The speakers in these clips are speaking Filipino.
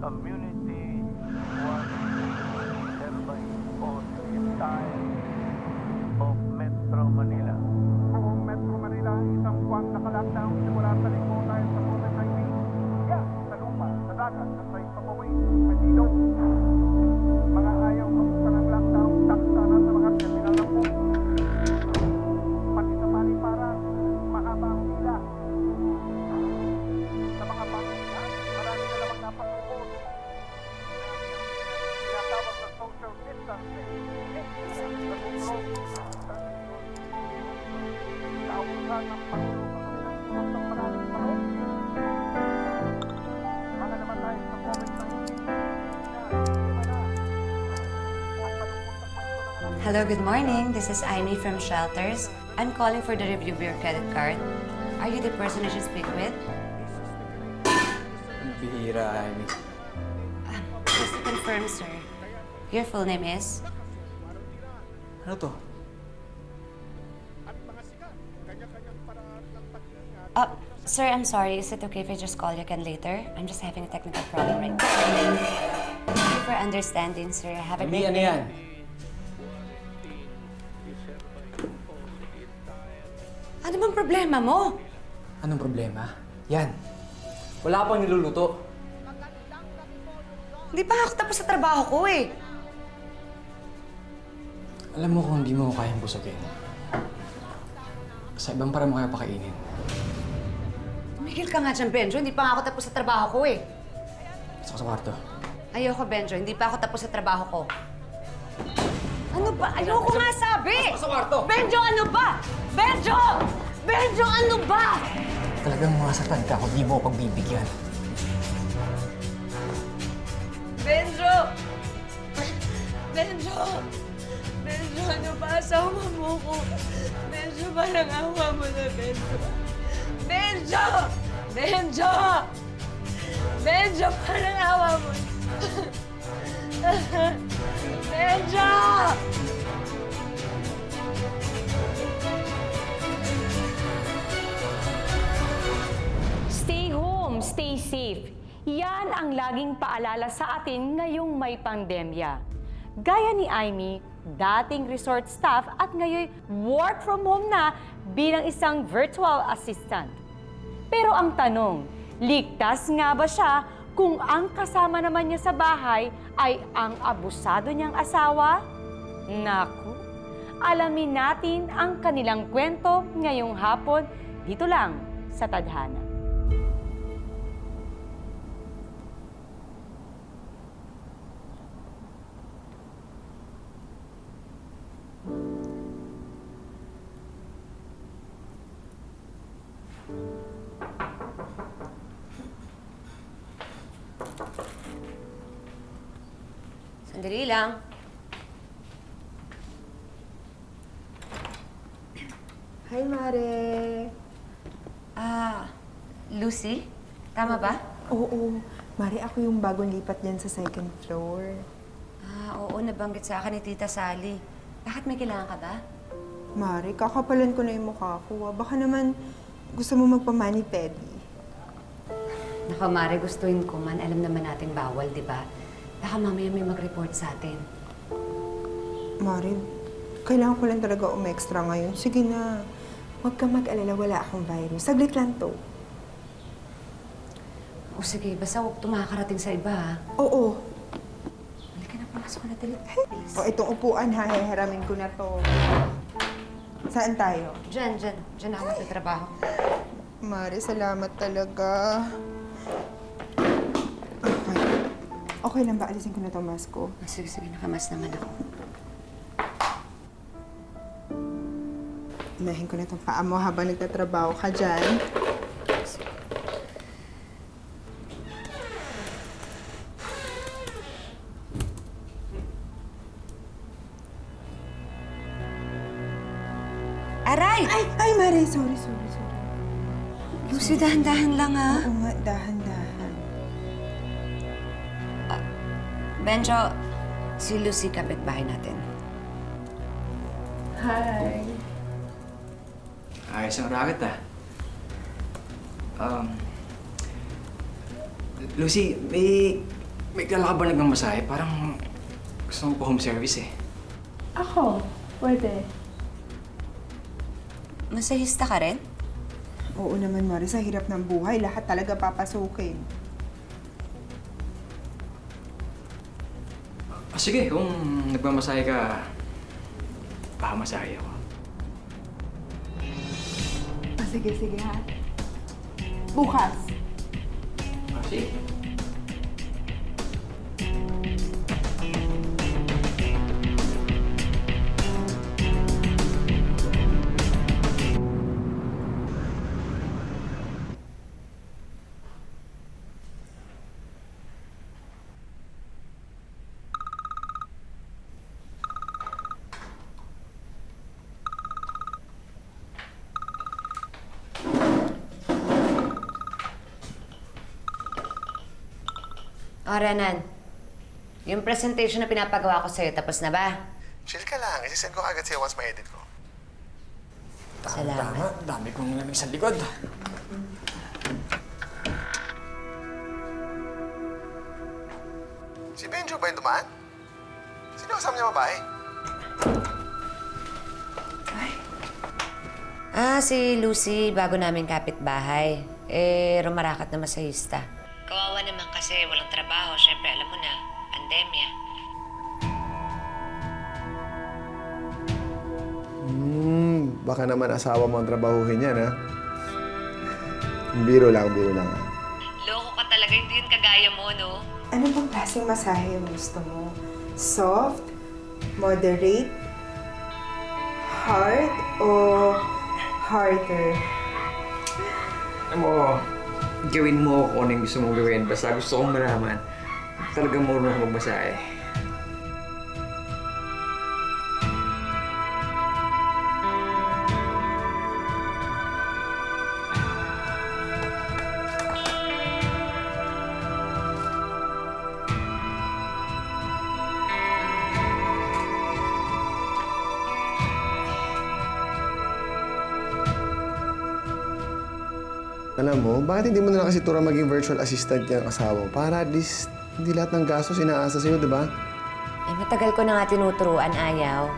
community was thereby for the entire of Metro Manila. Buong Metro Manila, isang buwang naka-lockdown simula sa linggo dahil sa COVID-19. Yan, sa lupa, sa dagat, at sa ipapawin, sa ilog. Mga ayaw mabuksan ng lockdown, taksa na sa mga terminal ng buong. Pati sa paliparan, mahaba ang pila. Sa mga pamilya, marami na lamang napag-upos. Tinatawag na social distancing. Nauusan ng Pangulo sa kanilang sunod ng maraming tanong. Mga naman tayo sa COVID-19. Hello, good morning. This is Amy from Shelters. I'm calling for the review of your credit card. Are you the person I should speak with? Ang bihira, Amy. Just to confirm, sir, your full name is? Ano to? Sir, I'm sorry. Is it okay if I just call you again later? I'm just having a technical problem right now. Thank you for understanding, sir. Have a Amy, great ano day. yan? Ano bang problema mo? Anong problema? Yan. Wala pang niluluto. Hindi pa ako tapos sa trabaho ko eh. Alam mo kung hindi mo ko kayang busogin. Sa ibang para mo kaya pakainin. Tumigil ka nga dyan, Benjo. Hindi pa nga ako tapos sa trabaho ko eh. Gusto ko sa kwarto. Ayoko, Benjo. Hindi pa ako tapos sa trabaho ko. Ano ba? Ayoko nga sabi! Sa kwarto! Benjo, ano ba? Benjo! Benjo, ano ba? Talagang masaktan ka kung di mo ko pagbibigyan. Benjo! Benjo! Benjo, ano ba? Asawa mo ko. Benjo, parang awa mo na, Benjo. Benjo! Benjo! Benjo, parang awa mo. Benjo! Stay home, stay safe. Yan ang laging paalala sa atin ngayong may pandemya. Gaya ni Amy, dating resort staff at ngayon work from home na bilang isang virtual assistant. Pero ang tanong, ligtas nga ba siya kung ang kasama naman niya sa bahay ay ang abusado niyang asawa? Naku, alamin natin ang kanilang kwento ngayong hapon dito lang sa Tadhana. Sandali lang. Hi, Mare. Lucy? Tama ba? Oo, Mare, ako yung bagong lipat dyan sa second floor. Oo, nabanggit sa akin ni Tita Sally. Bakit may kailangan ka ba? Mare, kakapalan ko na yung mukha ko. Baka naman gusto mo magpa-mani-pedi. Naku, Mare, gustuin ko man. Alam naman natin bawal, di ba? Baka mamaya may mag-report sa atin. Mare, kailangan ko lang talaga umextra ngayon. Sige na, huwag ka mag-alala, wala akong virus. Saglit lang to. O sige, basta huwag tumakarating sa iba, ha? Oo. Halika na, pumasok na dali. Please. O, itong upuan, ha, hihiramin ko na to. Saan tayo? Diyan ako magtatrabaho. Mare, salamat talaga. Okay. Okay lang ba? Alisin ko na itong mask ko. Sige, nakamas naman ako. Inahin ko na itong paa mo habang nagtatrabaho ka dyan. Aray! Ay, Mare, sorry. Lucy, dahan-dahan lang, ha? Oo nga, dahan-dahan. Benjo, si Lucy kapitbahay natin. Hi. Ayos ang racket, ah. Lucy, May dala ka ba nagmamasahe? Parang gusto mo pa home service eh. Ako? Pwede. Masahista ka rin? Oo naman, Mari. Sa hirap ng buhay, lahat talaga papasukin. Sige, kung nagmamasahe ka, pamasahe ako. Sige, sige ha. Bukas. Sige. O, Renan. Yung presentation na pinapagawa ko sa'yo, tapos na ba? Chill ka lang. Isisend ko agad sa'yo once ma-edit ko. Salamat. Tama, dami kong lamig sa likod. Si Benjo ba yung dumaan? Sino kasama niya babae? Si Lucy, bago namin kapitbahay. Rumarakat na masahista. Kawawa naman kasi walang trabaho. Siyempre, alam mo na, pandemya. Baka naman asawa mo ang trabahuhin yan, ha? Biro lang ha. Loko ka talaga, hindi yun kagaya mo, no? Ano bang klaseng masahe yung gusto mo? Soft? Moderate? Hard? O harder? Alam mo, gawin mo kung ano yung gusto mong gawin. Basta gusto kong malaman, talagang marunong ako magmasahe. Alam mo, bakit hindi mo na lang kasi tura maging virtual assistant yung asawa mo? Para at least hindi lahat ng gastos inaasa sa'yo, di ba? Matagal ko na nga tinuturuan, ayaw.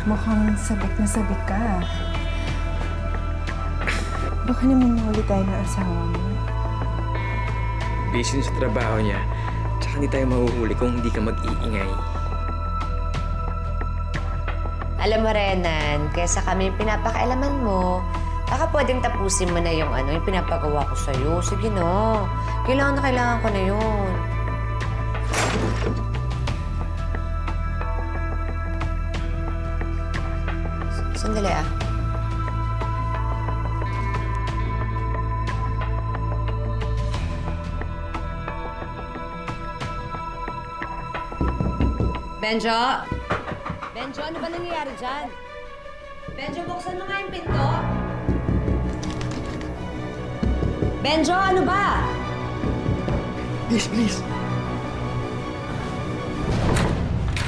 Mukhang sabik na sabik ka. Baka naman mahuli tayo ng asawa mo. Busy sa trabaho niya, tsaka hindi tayo mahuhuli kung hindi ka mag-iingay. Alam mo, Renan, kesa kami yung pinapakailaman mo, baka pwedeng tapusin mo na yung yung pinapagawa ko sa'yo. Sige no. Kailangan ko na yun. Sandali ah. Benjo! Benjo, ano ba nangyayari dyan? Benjo, buksan mo nga yung pinto. Benjo, ano ba? Please.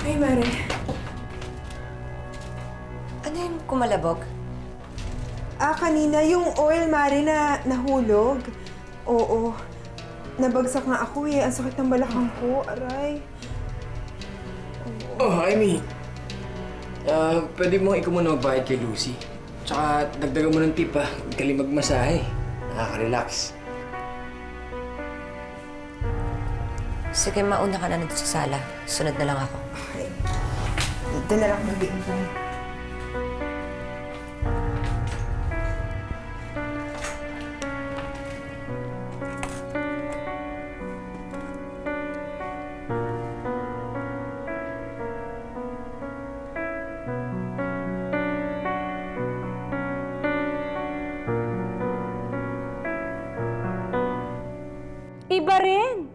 Ay, Mare. Ano yung kumalabog? Kanina yung oil, Mare, na nahulog. Oo. Nabagsak nga ako eh. Ang sakit ng balakang ko. Aray. Oh, Amy. Pwede mo ikaw muna magbayad kay Lucy. Tsaka dagdagan mo ng tip ha. Huwag ka magmasahe. Nakaka-relax. Sige, mauna ka na nandito sa sala. Sunod na lang ako. Okay. Dito na lang mag-iintay. Iba ba rin?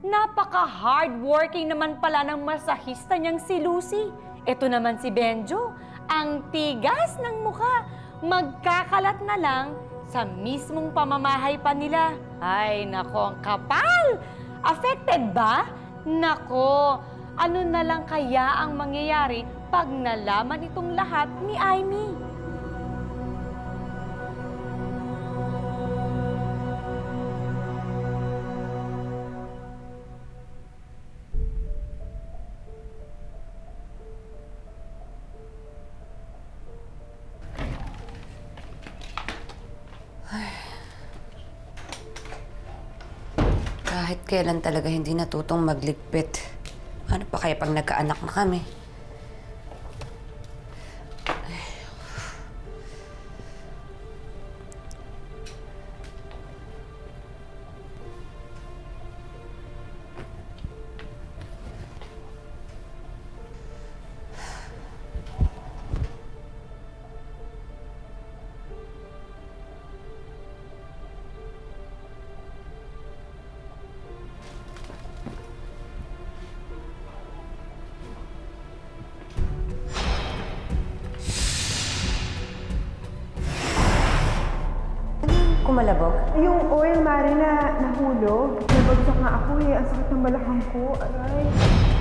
Napaka-hardworking naman pala ng masahista niyang si Lucy. Ito naman si Benjo, ang tigas ng mukha. Magkakalat na lang sa mismong pamamahay pa nila. Ay, nako, ang kapal! Affected ba? Nako, ano na lang kaya ang mangyayari pag nalaman itong lahat ni Amy? Kahit kailan talaga hindi natutong magligpit. Ano pa kaya pag nagkaanak na kami? Kumalabog? Yung oil, Mari, na nahulog. Nabagsak nga ako eh. Ang sakit ng balakang ko. Aray.